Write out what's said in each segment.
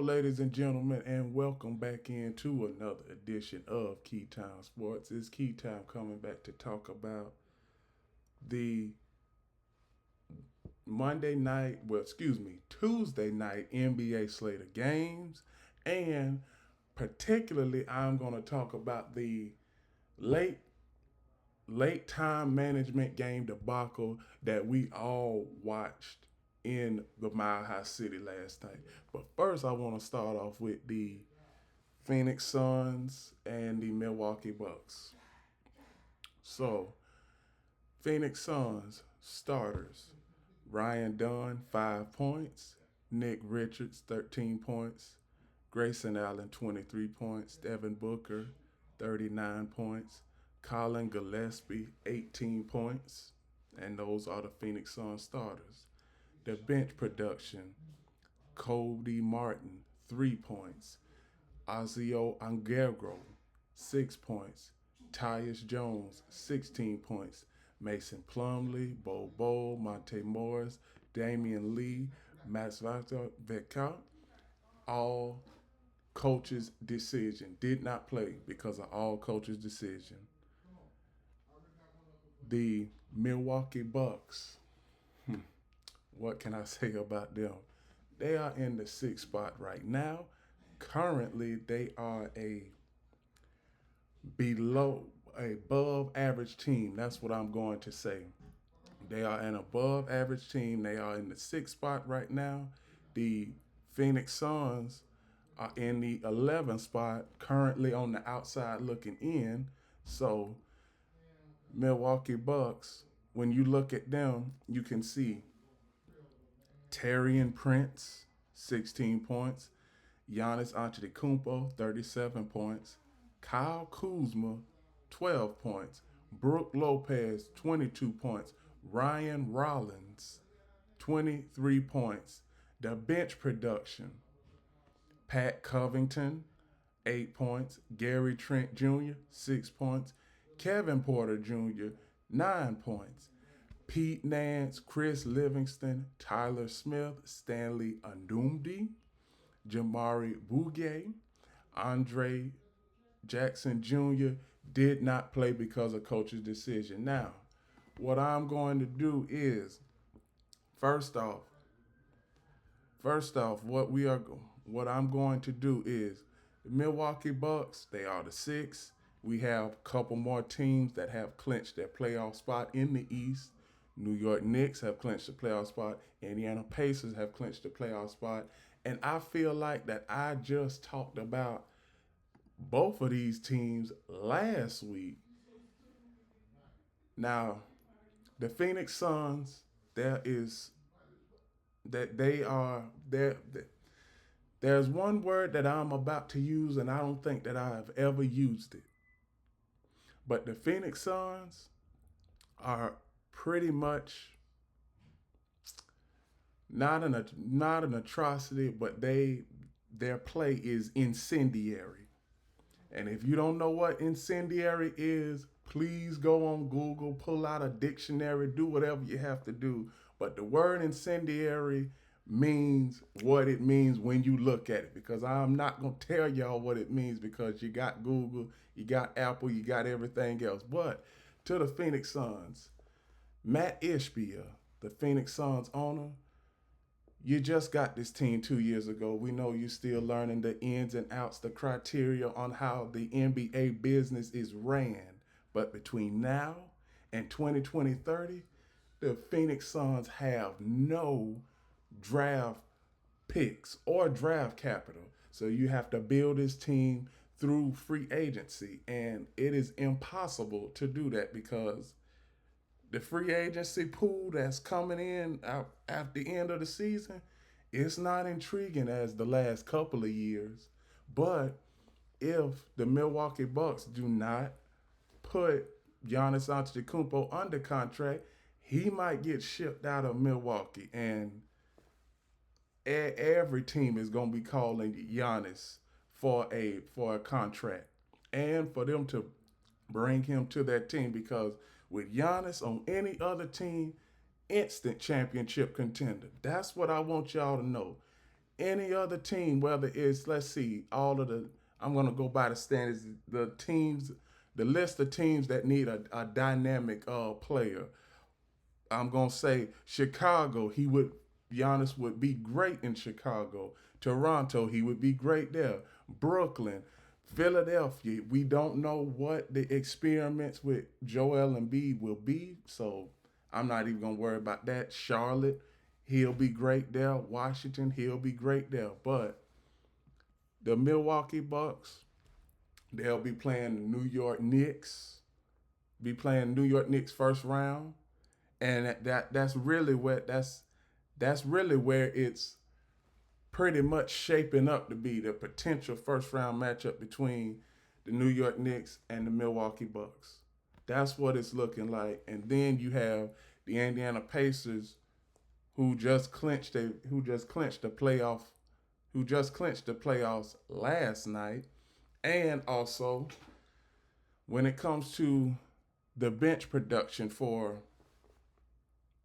Ladies and gentlemen, and welcome back into another edition of Key Time Sports. It's Key Time coming back to talk about the Tuesday night NBA slate of games, and particularly I'm going to talk about the late late time management game debacle that we all watched in the Mile High City last night. But first, I want to start off with the Phoenix Suns and the Milwaukee Bucks. So, Phoenix Suns starters: Ryan Dunn, 5 points; Nick Richards, 13 points; Grayson Allen, 23 points; Devin Booker, 39 points; Colin Gillespie, 18 points. And those are the Phoenix Suns starters. The bench production: Cody Martin, 3 points; Ozio Angelo, 6 points; Tyus Jones, 16 points; Mason Plumlee, Bol Bol, Monte Morris, Damian Lee, Max Vecca, all coach's decision. Did not play because of all coach's decision. The Milwaukee Bucks, what can I say about them? They are in the sixth spot right now. Currently, they are below above average team. That's what I'm going to say. They are an above average team. They are in the sixth spot right now. The Phoenix Suns are in the 11th spot, currently on the outside looking in. So, Milwaukee Bucks, when you look at them, you can see Tarian Prince, 16 points; Giannis Antetokounmpo, 37 points; Kyle Kuzma, 12 points; Brooke Lopez, 22 points; Ryan Rollins, 23 points. The bench production: Pat Covington, 8 points; Gary Trent Jr., 6 points; Kevin Porter Jr., 9 points; Pete Nance, Chris Livingston, Tyler Smith, Stanley Andumdi, Jamari Bouguet, Andre Jackson Jr. did not play because of coach's decision. Now, what I'm going to do is first off, what I'm going to do is the Milwaukee Bucks. They are the sixth. We have a couple more teams that have clinched their playoff spot in the East. New York Knicks have clinched the playoff spot. Indiana Pacers have clinched the playoff spot. And I feel like that I just talked about both of these teams last week. Now, the Phoenix Suns, there is that they are there. There's one word that I'm about to use, and I don't think that I have ever used it. But the Phoenix Suns are pretty much not an atrocity, but their play is incendiary. And if you don't know what incendiary is, please go on Google, pull out a dictionary, do whatever you have to do. But the word incendiary means what it means when you look at it. Because I'm not going to tell y'all what it means because you got Google, you got Apple, you got everything else. But to the Phoenix Suns, Matt Ishbia, the Phoenix Suns owner, you just got this team 2 years ago. We know you're still learning the ins and outs, the criteria on how the NBA business is ran. But between now and 2020-30, the Phoenix Suns have no draft picks or draft capital. So you have to build this team through free agency. And it is impossible to do that because the free agency pool that's coming in at the end of the season, it's not intriguing as the last couple of years. But if the Milwaukee Bucks do not put Giannis Antetokounmpo under contract, he might get shipped out of Milwaukee, and every team is going to be calling Giannis for a contract, and for them to bring him to that team because with Giannis on any other team, instant championship contender. That's what I want y'all to know. any other team, whether it's, let's see, all of the, I'm going to go by the standards, the teams, the list of teams that need a dynamic player. I'm going to say Chicago, Giannis would be great in Chicago. Toronto, he would be great there. Brooklyn, Philadelphia, we don't know what the experiments with Joel Embiid will be, so I'm not even going to worry about that. Charlotte, he'll be great there. Washington, he'll be great there. But the Milwaukee Bucks, they'll be playing the New York Knicks, be playing New York Knicks first round, and that's really where it's pretty much shaping up to be the potential first round matchup between the New York Knicks and the Milwaukee Bucks. That's what it's looking like. And then you have the Indiana Pacers who just clinched the playoffs last night. And also, when it comes to the bench production for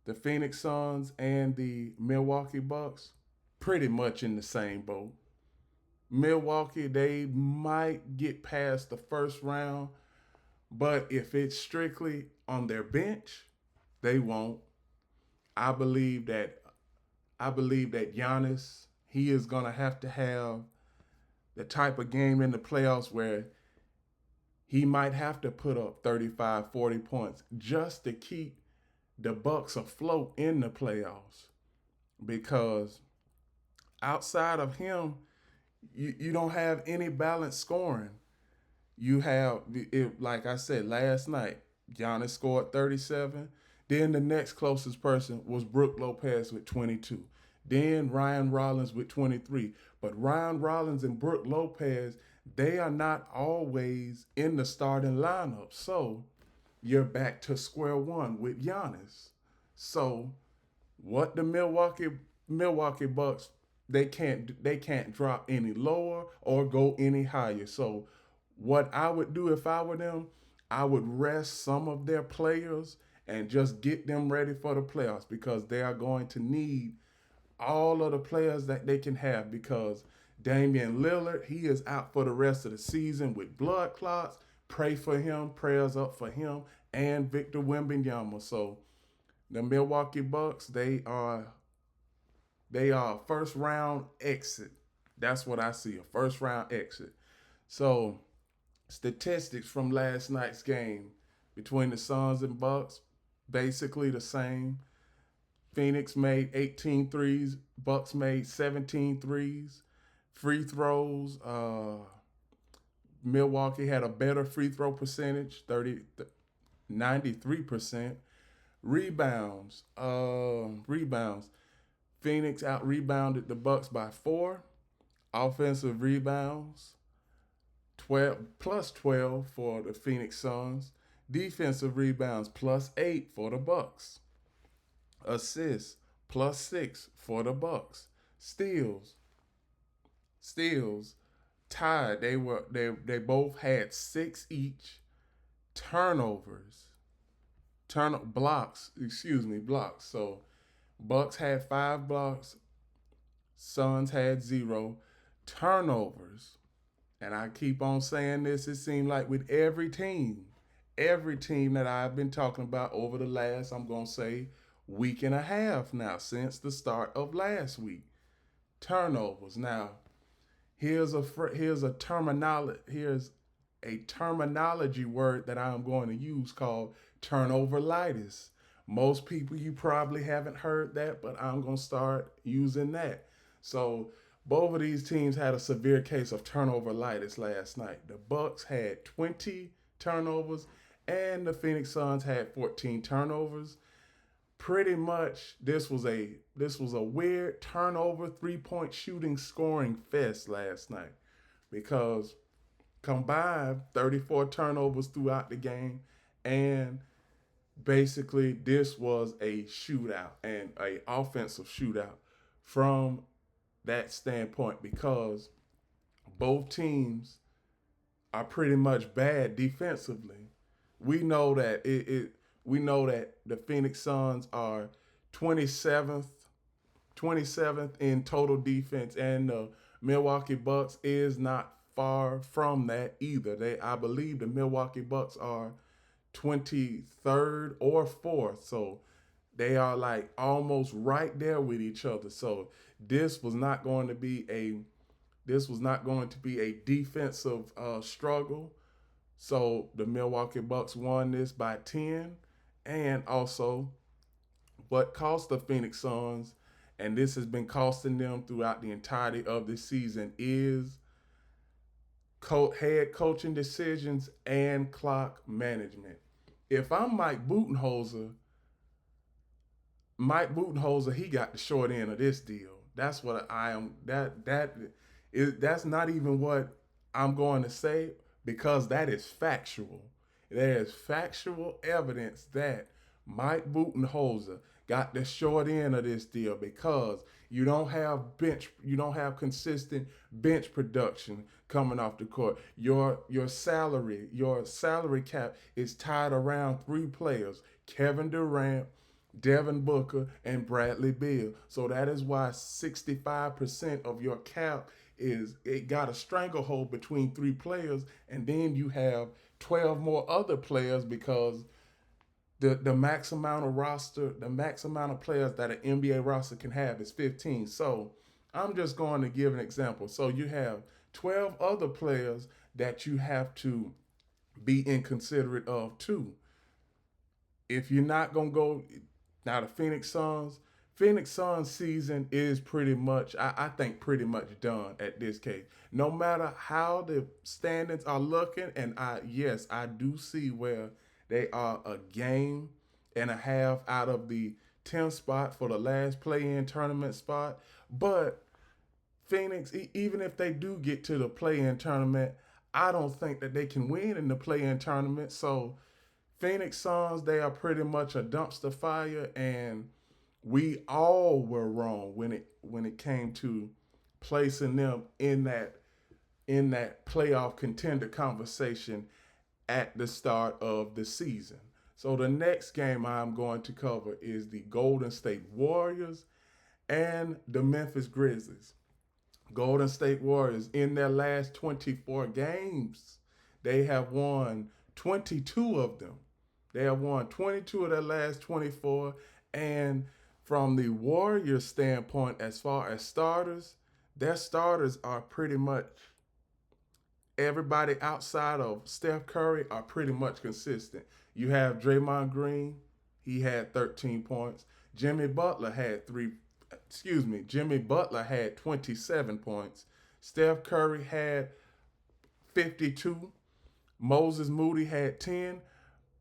the Phoenix Suns and the Milwaukee Bucks, pretty much in the same boat. Milwaukee, they might get past the first round, but if it's strictly on their bench, they won't. I believe that Giannis, he is gonna have to have the type of game in the playoffs where he might have to put up 35, 40 points just to keep the Bucks afloat in the playoffs. Because outside of him, you don't have any balanced scoring. You have, like I said last night, Giannis scored 37. Then the next closest person was Brook Lopez with 22. Then Ryan Rollins with 23. But Ryan Rollins and Brook Lopez, they are not always in the starting lineup. So you're back to square one with Giannis. So what the Milwaukee Bucks, they can't drop any lower or go any higher. So what I would do if I were them, I would rest some of their players and just get them ready for the playoffs, because they are going to need all of the players that they can have, because Damian Lillard, he is out for the rest of the season with blood clots. Pray for him, prayers up for him and Victor Wembanyama. So the Milwaukee Bucks, they are a first round exit. That's what I see, a first round exit. So statistics from last night's game between the Suns and Bucks, basically the same. Phoenix made 18 threes, Bucks made 17 threes. Free throws, Milwaukee had a better free throw percentage, 93%. Rebounds. Phoenix out rebounded the Bucks by 4. Offensive rebounds, 12 for the Phoenix Suns. Defensive rebounds +8 for the Bucks. Assists +6 for the Bucks. Steals tied. They both had 6 each. Turnovers. Blocks. So Bucks had 5 blocks. Suns had 0 turnovers. And I keep on saying this, it seemed like with every team that I've been talking about over the last, I'm going to say, week and a half now, since the start of last week. Turnovers. Now, here's a terminology word that I'm going to use called turnover-litis. Most people, you probably haven't heard that, but I'm going to start using that. So both of these teams had a severe case of turnover-litis last night. The Bucks had 20 turnovers and the Phoenix Suns had 14 turnovers. Pretty much this was a weird turnover 3-point shooting scoring fest last night, because combined 34 turnovers throughout the game, and basically this was a shootout and a offensive shootout from that standpoint, because both teams are pretty much bad defensively. We know that the Phoenix Suns are 27th 27th in total defense, and the Milwaukee Bucks is not far from that either. I believe the Milwaukee Bucks are 23rd or 4th, so they are like almost right there with each other. So this was not going to be a defensive struggle. So the Milwaukee Bucks won this by 10, and also what cost the Phoenix Suns, and this has been costing them throughout the entirety of the season, is head coaching decisions and clock management. If I'm Mike Budenholzer, he got the short end of this deal. That's what I am. That's not even what I'm going to say, because that is factual. There is factual evidence that Mike Budenholzer got the short end of this deal, because you don't have consistent bench production coming off the court. Your salary cap is tied around three players: Kevin Durant, Devin Booker, and Bradley Beal. So that is why 65% of your cap it got a stranglehold between three players, and then you have 12 more other players, because the max amount of players that an NBA roster can have is 15. So I'm just going to give an example. So you have 12 other players that you have to be inconsiderate of too. If you're not gonna go now, the Phoenix Suns season is pretty much, I think, pretty much done at this case. No matter how the standings are looking, and I do see where they are a game and a half out of the 10th spot for the last play-in tournament spot. But Phoenix, even if they do get to the play-in tournament, I don't think that they can win in the play-in tournament. So Phoenix Suns, they are pretty much a dumpster fire, and we all were wrong when it came to placing them in that playoff contender conversation at the start of the season. So the next game I'm going to cover is the Golden State Warriors and the Memphis Grizzlies. Golden State Warriors, in their last 24 games, they have won 22 of them. They have won 22 of their last 24. And from the Warriors standpoint, as far as starters, their starters are pretty much everybody outside of Steph Curry are pretty much consistent. You have Draymond Green, he had 13 points. Jimmy Butler had 27 points. Steph Curry had 52. Moses Moody had 10.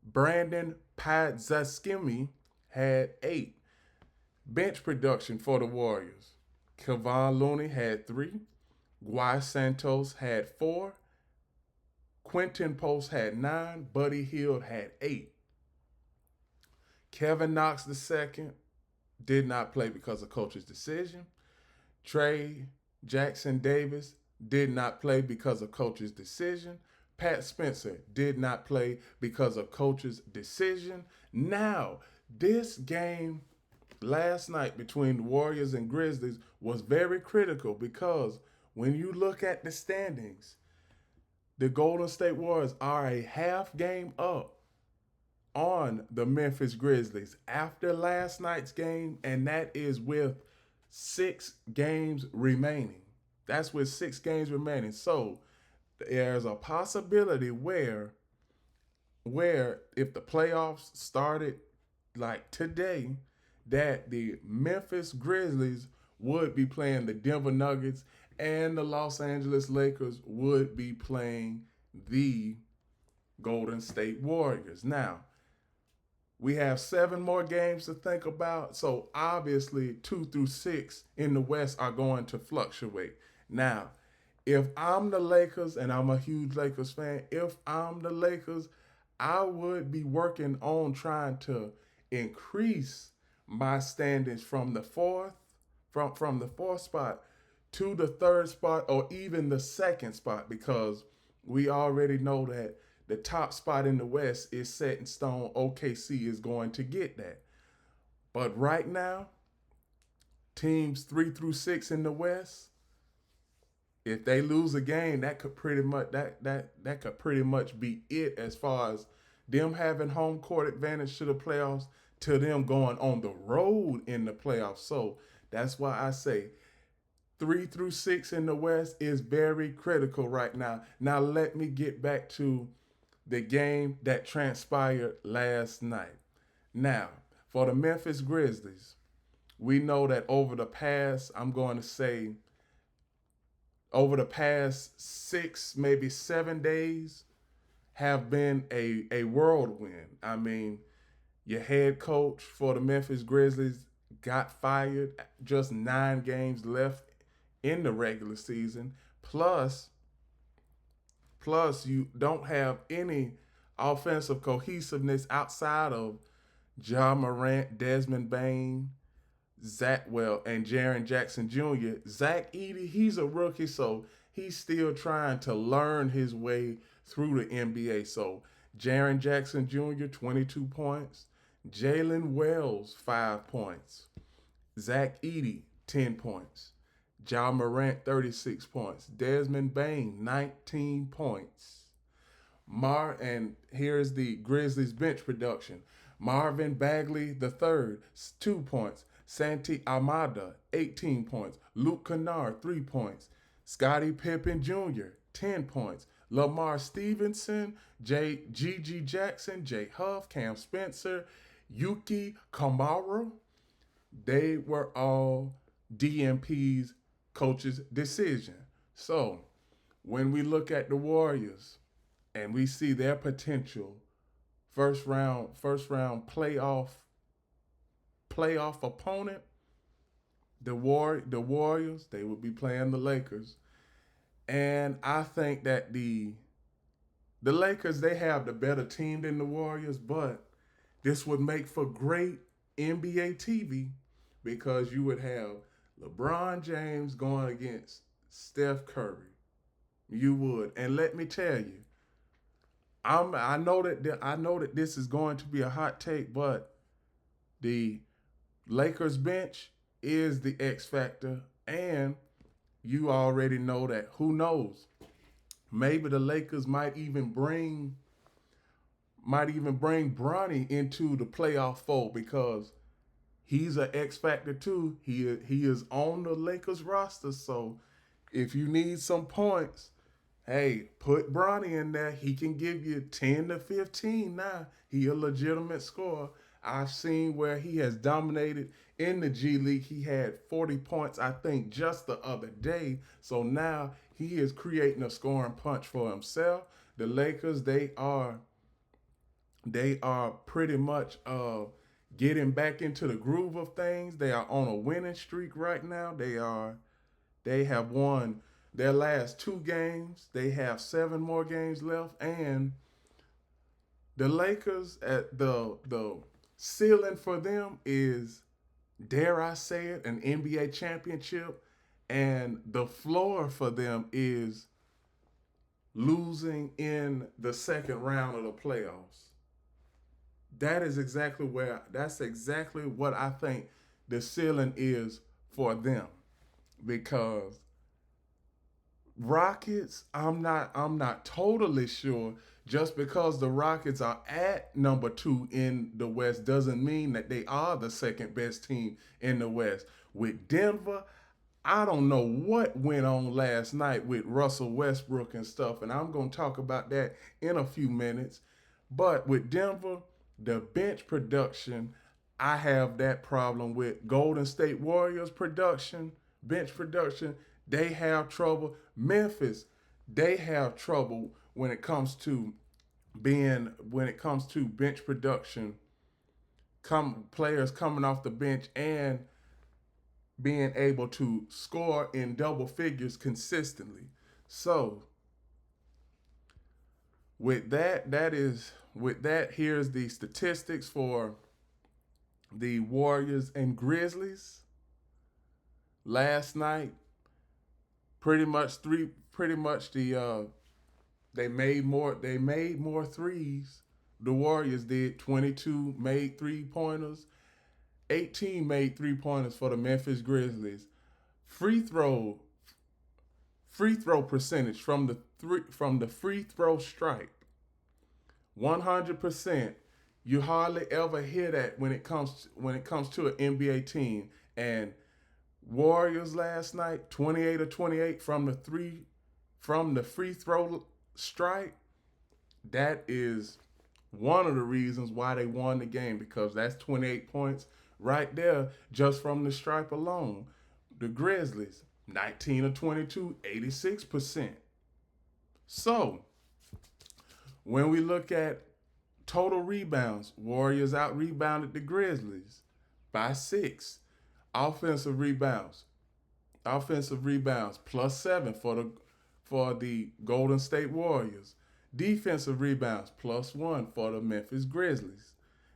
Brandon Padzaskimi had 8. Bench production for the Warriors: Kevon Looney had 3. Guy Santos had 4. Quentin Post had 9. Buddy Hield had 8. Kevin Knox II did not play because of coach's decision. Trey Jackson Davis did not play because of coach's decision. Pat Spencer did not play because of coach's decision. Now, this game last night between the Warriors and Grizzlies was very critical, because when you look at the standings, the Golden State Warriors are a half game up on the Memphis Grizzlies after last night's game, and that is with 6 games remaining. That's with 6 games remaining. So there's a possibility where if the playoffs started like today, that the Memphis Grizzlies would be playing the Denver Nuggets, and the Los Angeles Lakers would be playing the Golden State Warriors. Now, we have 7 more games to think about, so obviously 2 through 6 in the West are going to fluctuate. Now, if I'm the Lakers, and I'm a huge Lakers fan, if I'm the Lakers, I would be working on trying to increase my standings from the fourth spot to the 3rd spot, or even the 2nd spot, because we already know that the top spot in the West is set in stone. OKC is going to get that. But right now, teams 3 through 6 in the West, if they lose a game, that could pretty much be it as far as them having home court advantage to the playoffs to them going on the road in the playoffs. So that's why I say 3 through 6 in the West is very critical right now. Now let me get back to the game that transpired last night. Now, for the Memphis Grizzlies, we know that I'm going to say, over the past 6, maybe 7 days, have been a whirlwind. I mean, your head coach for the Memphis Grizzlies got fired, just 9 games left in the regular season. Plus you don't have any offensive cohesiveness outside of Ja Morant, Desmond Bain, and Jaren Jackson Jr. Zach Edey, he's a rookie, so he's still trying to learn his way through the NBA. So Jaren Jackson Jr., 22 points. Jalen Wells, 5 points. Zach Edey, 10 points. Ja Morant, 36 points. Desmond Bain, 19 points. And here's the Grizzlies bench production. Marvin Bagley III, 2 points. Santi Amada, 18 points. Luke Kennard, 3 points. Scottie Pippen Jr., 10 points. Lamar Stevenson, Gigi Jackson, Jay Huff, Cam Spencer, Yuki Kamara. They were all DMP's coach's decision. So when we look at the Warriors and we see their potential first round playoff opponent, the Warriors, they would be playing the Lakers. And I think that the Lakers, they have the better team than the Warriors, but this would make for great NBA TV because you would have LeBron James going against Steph Curry. You would. And let me tell you, I know that this is going to be a hot take, but the Lakers bench is the X factor, and you already know that. Who knows? Maybe the Lakers might even bring Bronny into the playoff fold because he's an X factor too. He is on the Lakers roster, so if you need some points, hey, put Bronny in there. He can give you 10 to 15 now. He a legitimate scorer. I've seen where he has dominated in the G League. He had 40 points, I think, just the other day. So now he is creating a scoring punch for himself. The Lakers, they are pretty much getting back into the groove of things. They are on a winning streak right now. They have won their last 2 games. They have 7 more games left, and the Lakers, at the ceiling for them is, dare I say it, an NBA championship, and the floor for them is losing in the second round of the playoffs. That's exactly what I think the ceiling is for them. Because Rockets, I'm not totally sure. Just because the Rockets are at number 2 in the West doesn't mean that they are the second best team in the West. With Denver, I don't know what went on last night with Russell Westbrook and stuff, and I'm going to talk about that in a few minutes. But with Denver, the bench production, I have that problem with. Golden State Warriors bench production, they have trouble. Memphis, they have trouble when it comes to bench production, players coming off the bench and being able to score in double figures consistently. So with that, here's the statistics for the Warriors and Grizzlies last night. They made more threes. The Warriors did 22 made 3-pointers. 18 made 3-pointers for the Memphis Grizzlies. Free throw free throw percentage from the free throw strike, 100%. You hardly ever hear that when it comes to an NBA team. And Warriors last night, 28 or 28 from the free throw strike. That is one of the reasons why they won the game, because that's 28 points right there just from the stripe alone. The Grizzlies, 19 or 22, 86%. So when we look at total rebounds, Warriors out rebounded the Grizzlies by 6. Offensive rebounds. Offensive rebounds +7 for the Golden State Warriors. Defensive rebounds +1 for the Memphis Grizzlies.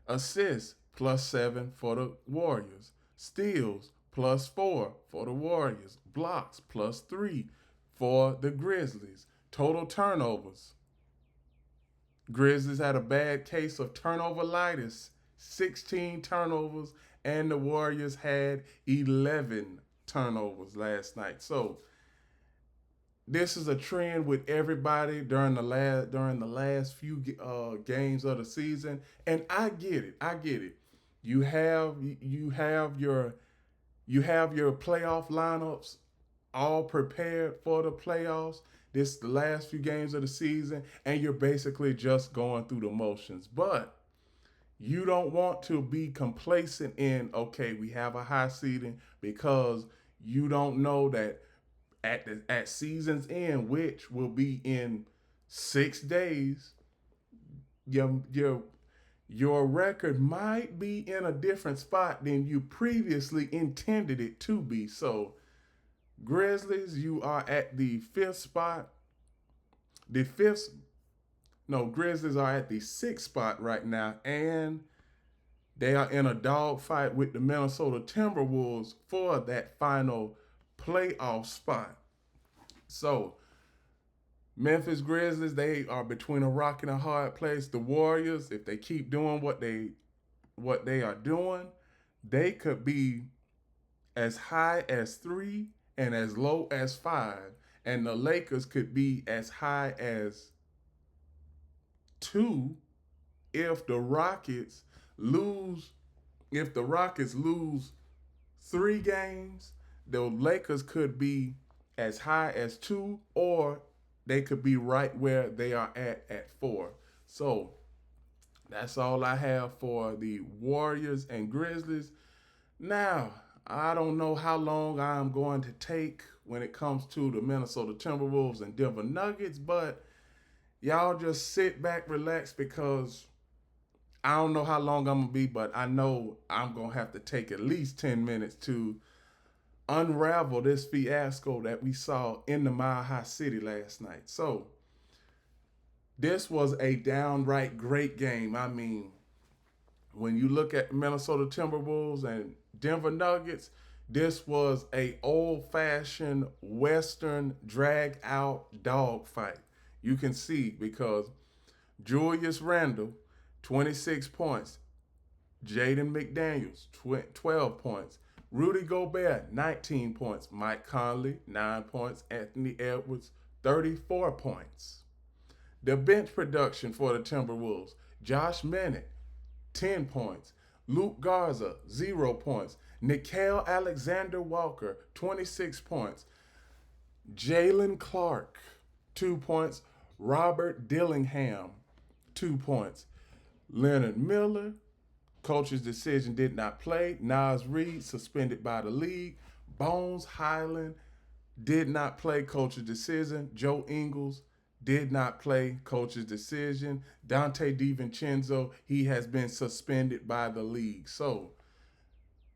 Assists +7 for the Warriors. Steals +4 for the Warriors. Blocks +3 for the Grizzlies. Total turnovers. Grizzlies had a bad case of turnover-litis, 16 turnovers, and the Warriors had 11 turnovers last night. So this is a trend with everybody during the last few games of the season, and I get it. I get it. You have your playoff lineups all prepared for the playoffs. This is the last few games of the season, and you're basically just going through the motions. But you don't want to be complacent in, okay, we have a high seeding, because you don't know that at season's end, which will be in 6 days, your record might be in a different spot than you previously intended it to be. So Grizzlies, you are at the fifth spot. The fifth, no, Grizzlies are at the sixth spot right now, and they are in a dogfight with the Minnesota Timberwolves for that final playoff spot. So Memphis Grizzlies, they are between a rock and a hard place. The Warriors, if they keep doing what they are doing, they could be as high as 3 and as low as 5. And the Lakers could be as high as 2 if the Rockets lose. If the Rockets lose 3 games, the Lakers could be as high as 2, or they could be right where they are at 4. So that's all I have for the Warriors and Grizzlies. Now, I don't know how long I'm going to take when it comes to the Minnesota Timberwolves and Denver Nuggets, but y'all just sit back, relax, because I don't know how long I'm going to be, but I know I'm going to have to take at least 10 minutes to unravel this fiasco that we saw in the Mile High City last night. So this was a downright great game. I mean, when you look at Minnesota Timberwolves and Denver Nuggets, this was a old-fashioned Western drag-out dogfight. You can see, because Julius Randle, 26 points. Jaden McDaniels, 12 points. Rudy Gobert, 19 points. Mike Conley, 9 points. Anthony Edwards, 34 points. The bench production for the Timberwolves: Josh Minott, 10 points. Luke Garza, 0 points. Nickeil Alexander-Walker, 26 points. Jalen Clark, 2 points. Robert Dillingham, 2 points. Leonard Miller, coach's decision, did not play. Naz Reid, suspended by the league. Bones Hyland did not play, coach's decision. Joe Ingles did not play, coach's decision. Dante DiVincenzo, he has been suspended by the league. So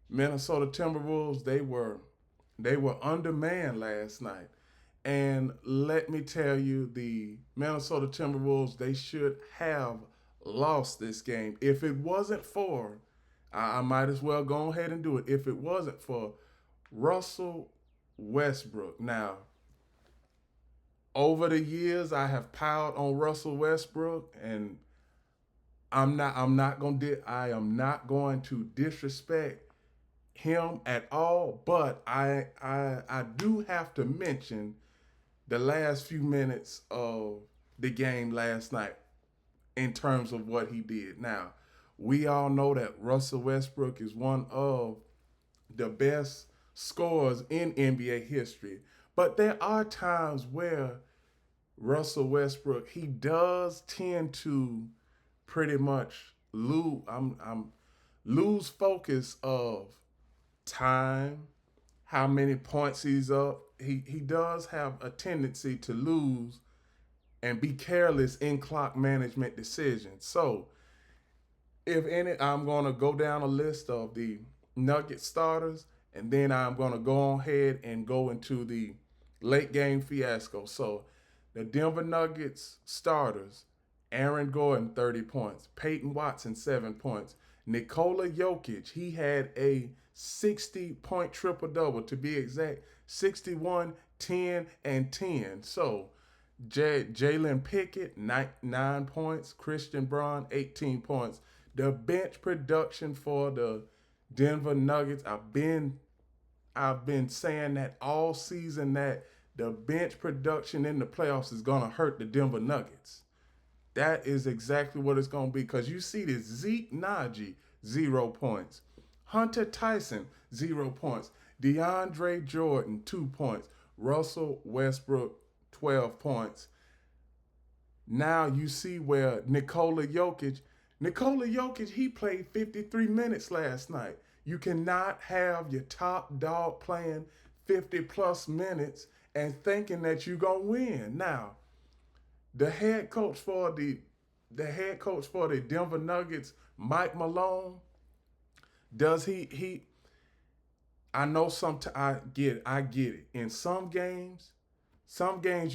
Minnesota Timberwolves, they were undermanned last night. And let me tell you, the Minnesota Timberwolves, they should have lost this game. If it wasn't for, I might as well go ahead and do it. If it wasn't for Russell Westbrook. Now, over the years, I have piled on Russell Westbrook, and I am not going to disrespect him at all, but I do have to mention the last few minutes of the game last night in terms of what he did. Now, we all know that Russell Westbrook is one of the best scorers in NBA history, but there are times where Russell Westbrook he does tend to pretty much lose focus of time, how many points he's up. He does have a tendency to lose and be careless in clock management decisions. So, if any, I'm going to go down a list of the Nugget starters, and then I'm going to go ahead and go into the late game fiasco. So, the Denver Nuggets starters: Aaron Gordon, 30 points; Peyton Watson, 7 points; Nikola Jokic, he had a 60-point triple double, to be exact, 61, 10, and 10. So, Jalen Pickett, 9 points; Christian Braun, 18 points. The bench production for the Denver Nuggets, I've been saying that all season, that the bench production in the playoffs is gonna hurt the Denver Nuggets. That is exactly what it's gonna be, because you see this: Zeke Naji, 0 points; Hunter Tyson, 0 points; DeAndre Jordan, 2 points; Russell Westbrook, 12 points. Now you see where Nikola Jokic, he played 53 minutes last night. You cannot have your top dog playing 50 plus minutes and thinking that you're gonna win. Now, the head coach for the Denver Nuggets, Mike Malone, does he I know I get it. In some games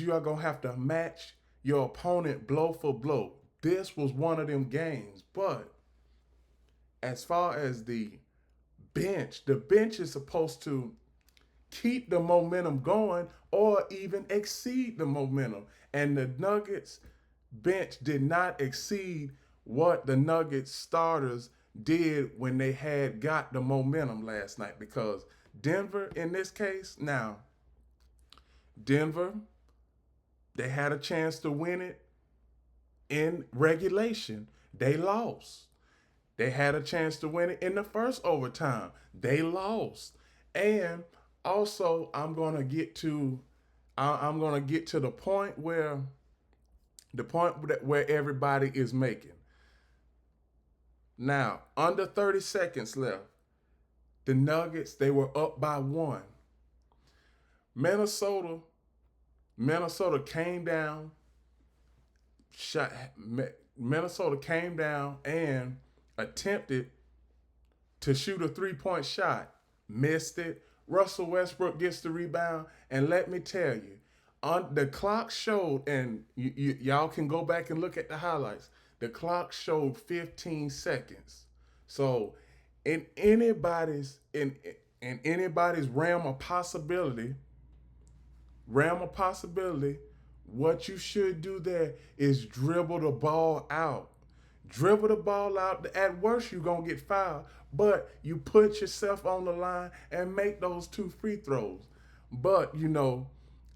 you are gonna have to match your opponent blow for blow. This was one of them games. But as far as the bench is supposed to keep the momentum going or even exceed the momentum. And the Nuggets bench did not exceed what the Nuggets starters did when they had got the momentum last night, because Denver, in this case, now, Denver, they had a chance to win it in regulation. They lost. They had a chance to win it in the first overtime. They lost. And also, I'm gonna get to the point where everybody is making. Now, under 30 seconds left, the Nuggets, they were up by one. Minnesota Minnesota came down, shot Minnesota came down and attempted to shoot a 3-point shot, missed it. Russell Westbrook gets the rebound, and let me tell you, on the clock showed, and y'all can go back and look at the highlights. The clock showed 15 seconds. So, in anybody's in anybody's realm of possibility, what you should do there is dribble the ball out. Dribble the ball out. At worst, you're going to get fouled, but you put yourself on the line and make those 2 free throws. But,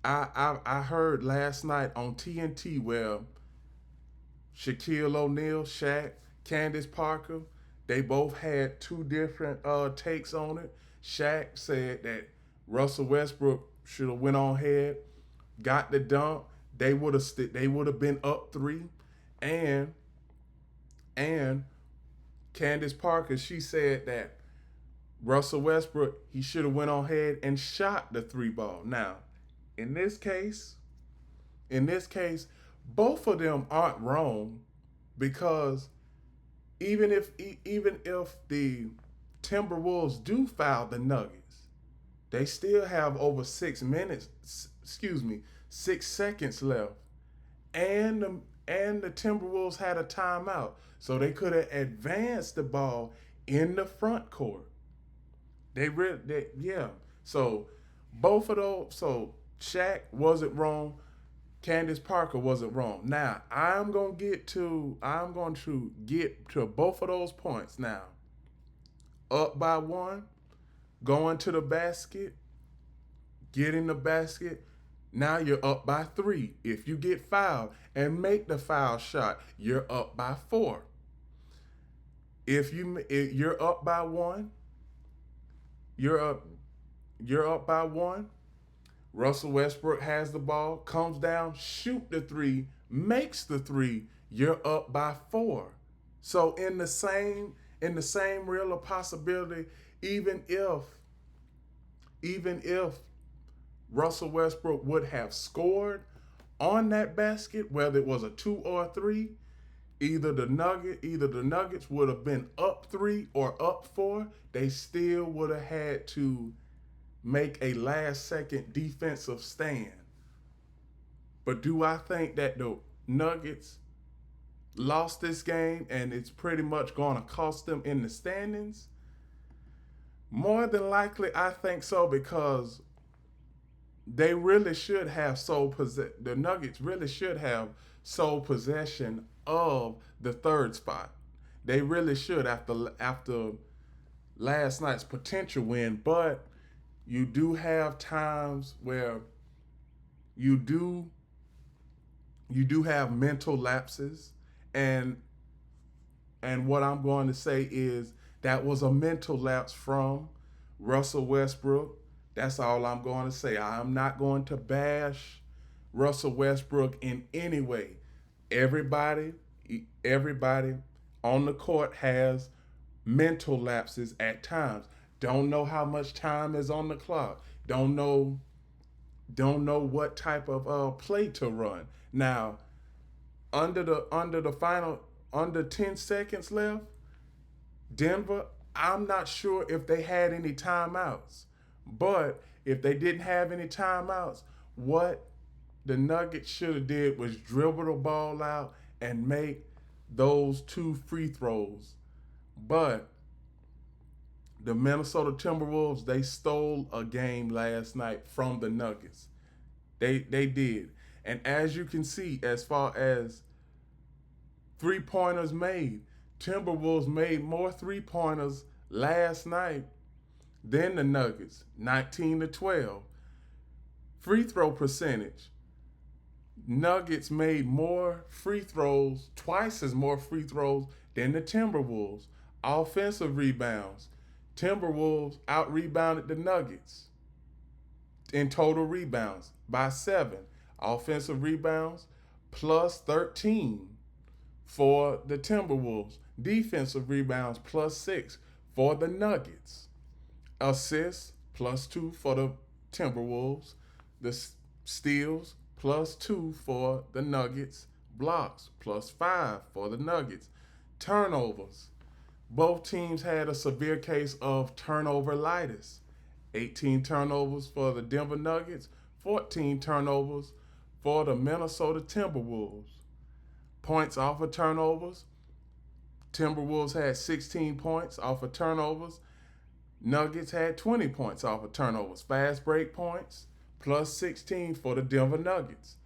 I heard last night on TNT where Shaquille O'Neal, Shaq, Candace Parker, they both had two different takes on it. Shaq said that Russell Westbrook should have went on ahead, got the dunk. They would have been up three, and and Candace Parker, she said that Russell Westbrook, he should have went on ahead and shot the three ball. Now, in this case, in this case, both of them aren't wrong, because even if the Timberwolves do foul the Nuggets, they still have over 6 minutes. Excuse me, 6 seconds left, and the Timberwolves had a timeout, so they could have advanced the ball in the front court. Yeah. So both of those. So Shaq wasn't wrong. Candace Parker wasn't wrong. Now I'm going to get to both of those points now. Up by one. going to the basket, getting the basket. Now you're up by 3. If you get fouled and make the foul shot, you're up by 4. If you're up by 1, you're up you're up by 1. Russell Westbrook has the ball, comes down, shoot the 3, makes the 3, you're up by 4. So in the same real of possibility, even if Russell Westbrook would have scored on that basket, whether it was a 2 or a 3, either the Nuggets would have been up 3 or up 4. They still would have had to make a last second defensive stand. But do I think that the Nuggets lost this game and it's pretty much going to cost them in the standings? More than likely, I think so, because they really should have the Nuggets really should have sole possession of the third spot. They really should after last night's potential win, but you do have times where you do have mental lapses, and what I'm going to say is that was a mental lapse from Russell Westbrook. That's all I'm going to say. I'm not going to bash Russell Westbrook in any way. Everybody on the court has mental lapses at times. Don't know how much time is on the clock. Don't know what type of play to run. Now, under 10 seconds left, Denver, I'm not sure if they had any timeouts. But if they didn't have any timeouts, what the Nuggets should have did was dribble the ball out and make those 2 free throws. But the Minnesota Timberwolves, they stole a game last night from the Nuggets. They did. And as you can see, as far as 3-pointers made, Timberwolves made more 3-pointers last night than the Nuggets, 19-12. Free throw percentage, Nuggets made more free throws, twice as more free throws than the Timberwolves. Offensive rebounds, Timberwolves out-rebounded the Nuggets in total rebounds by 7. Offensive rebounds plus 13 for the Timberwolves. Defensive rebounds plus 6 for the Nuggets. Assists plus 2 for the Timberwolves. The steals plus 2 for the Nuggets. Blocks plus 5 for the Nuggets. Turnovers. Both teams had a severe case of turnover-litis. 18 turnovers for the Denver Nuggets, 14 turnovers for the Minnesota Timberwolves. Points off of turnovers. Timberwolves had 16 points off of turnovers. Nuggets had 20 points off of turnovers. Fast break points, plus 16 for the Denver Nuggets.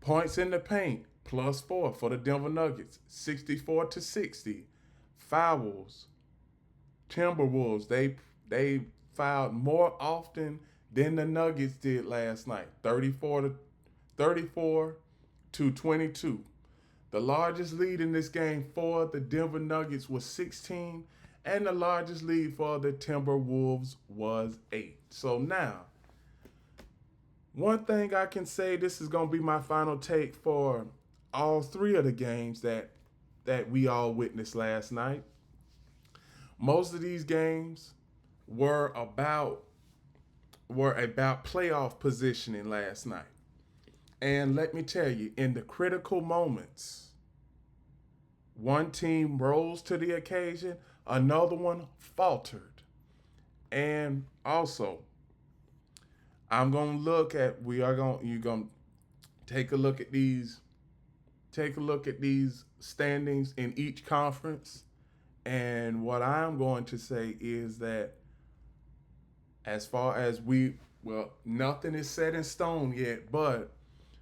Points in the paint, plus 4 for the Denver Nuggets, 64-60. Fouls. Timberwolves, they fouled more often than the Nuggets did last night, 34 to 22. The largest lead in this game for the Denver Nuggets was 16, and the largest lead for the Timberwolves was 8. So now, one thing I can say, this is going to be my final take for all 3 of the games that we all witnessed last night. Most of these games were about playoff positioning last night. And let me tell you, in the critical moments, one team rose to the occasion, another one faltered. And also, you're going to take a look at these standings in each conference. And what I'm going to say is that as far as nothing is set in stone yet, but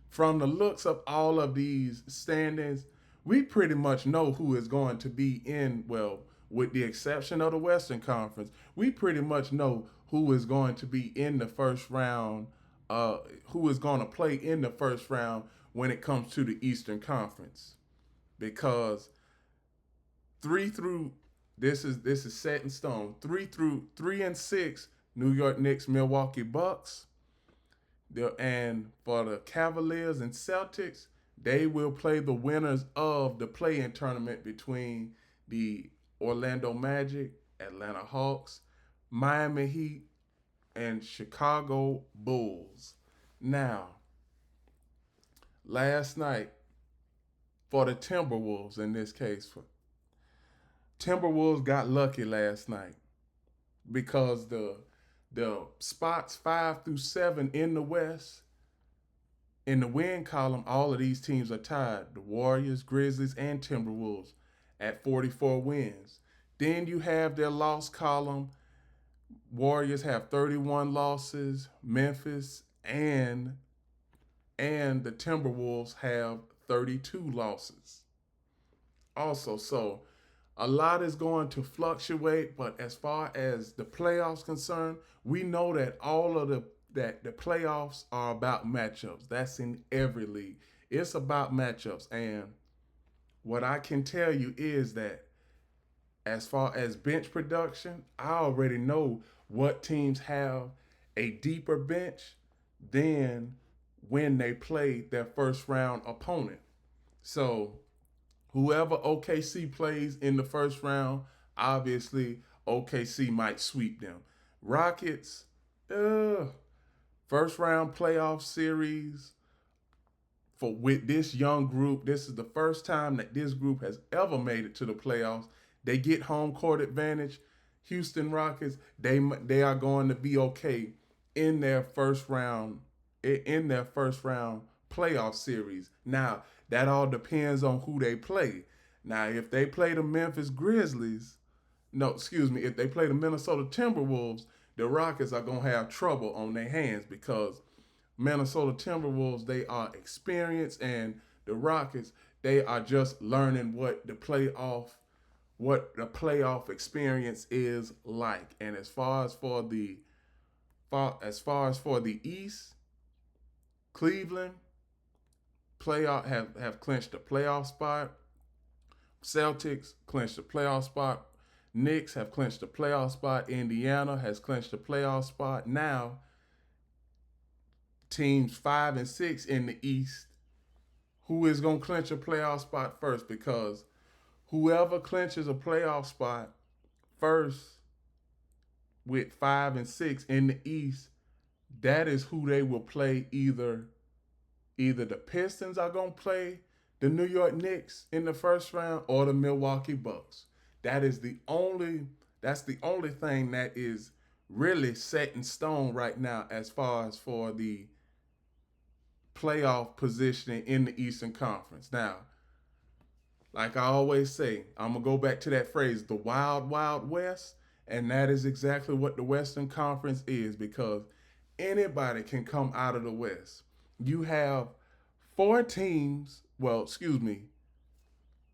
from the looks of all of these standings, we pretty much know who is going to be in, with the exception of the Western Conference, we pretty much know who is going to be in the first round, who is going to play in the first round when it comes to the Eastern Conference, because three through this is set in stone. 3 and 6, New York Knicks, Milwaukee Bucks. And for the Cavaliers and Celtics, they will play the winners of the play-in tournament between the Orlando Magic, Atlanta Hawks, Miami Heat, and Chicago Bulls. Now, last night, for the Timberwolves in this case, Timberwolves got lucky last night because the spots 5 through 7 in the West, in the win column, all of these teams are tied. The Warriors, Grizzlies, and Timberwolves at 44 wins. Then you have their loss column. Warriors have 31 losses. Memphis and the Timberwolves have 32 losses. Also, so a lot is going to fluctuate, but as far as the playoffs concerned, we know that all of the playoffs are about matchups. That's in every league. It's about matchups. And what I can tell you is that as far as bench production, I already know what teams have a deeper bench than when they play their first round opponent. So whoever OKC plays in the first round, obviously OKC might sweep them. Rockets, first round playoff series with this young group. This is the first time that this group has ever made it to the playoffs. They get home court advantage. Houston Rockets, they are going to be okay in their first round playoff series. Now, that all depends on who they play. Now, if they play the Memphis Grizzlies, if they play the Minnesota Timberwolves, the Rockets are going to have trouble on their hands because Minnesota Timberwolves, they are experienced, and the Rockets, they are just learning what the playoff experience is like. And as far as for the East, Cleveland have clinched the playoff spot. Celtics clinched the playoff spot. Knicks have clinched the playoff spot. Indiana has clinched the playoff spot. Now, teams 5 and 6 in the East, who is going to clinch a playoff spot first? Because whoever clinches a playoff spot first with 5 and 6 in the East, that is who they will play. Either the Pistons are going to play the New York Knicks in the first round, or the Milwaukee Bucks. That's the only thing that is really set in stone right now as far as for the playoff positioning in the Eastern Conference. Now, like I always say, I'm going to go back to that phrase, the Wild Wild West, and that is exactly what the Western Conference is, because anybody can come out of the West. You have 4 teams,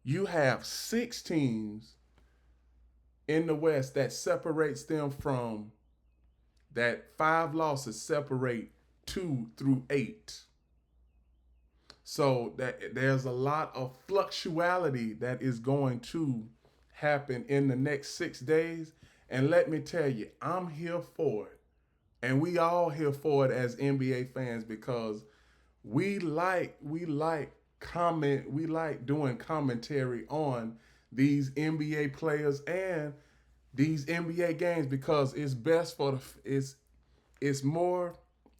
you have 6 teams in the West that separates them from that 5 losses separate 2 through 8. So that there's a lot of fluctuality that is going to happen in the next 6 days. And let me tell you, I'm here for it. And we all here for it as NBA fans, because we like doing commentary on these NBA players and these NBA games, because it's best for it's more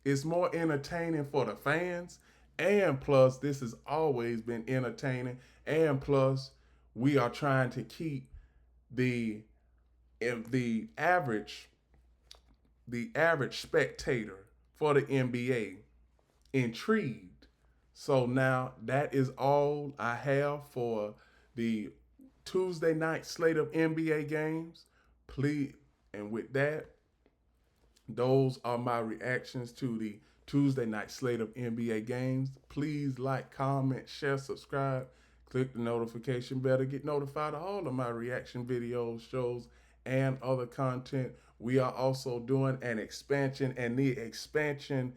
entertaining for the fans, and plus this has always been entertaining, and plus we are trying to keep the average spectator for the NBA intrigued. So now that is all I have for the Tuesday night slate of NBA games. Please, and with that, those are my reactions to the Tuesday night slate of NBA games. Please like, comment, share, subscribe, click the notification bell to get notified of all of my reaction videos, shows, and other content We are also doing an expansion, and the expansion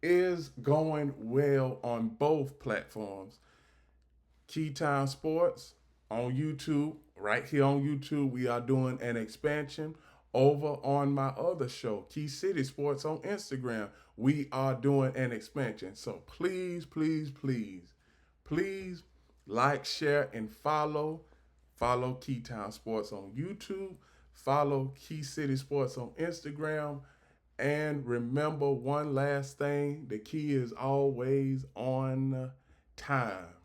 is going well on both platforms. Keytown Sports on YouTube, right here on YouTube, we are doing an expansion. Over on my other show, Key City Sports on Instagram, we are doing an expansion. So please, please, please, please like, share, and follow. Follow Keytown Sports on YouTube. Follow Key City Sports on Instagram. And remember one last thing, the key is always on time.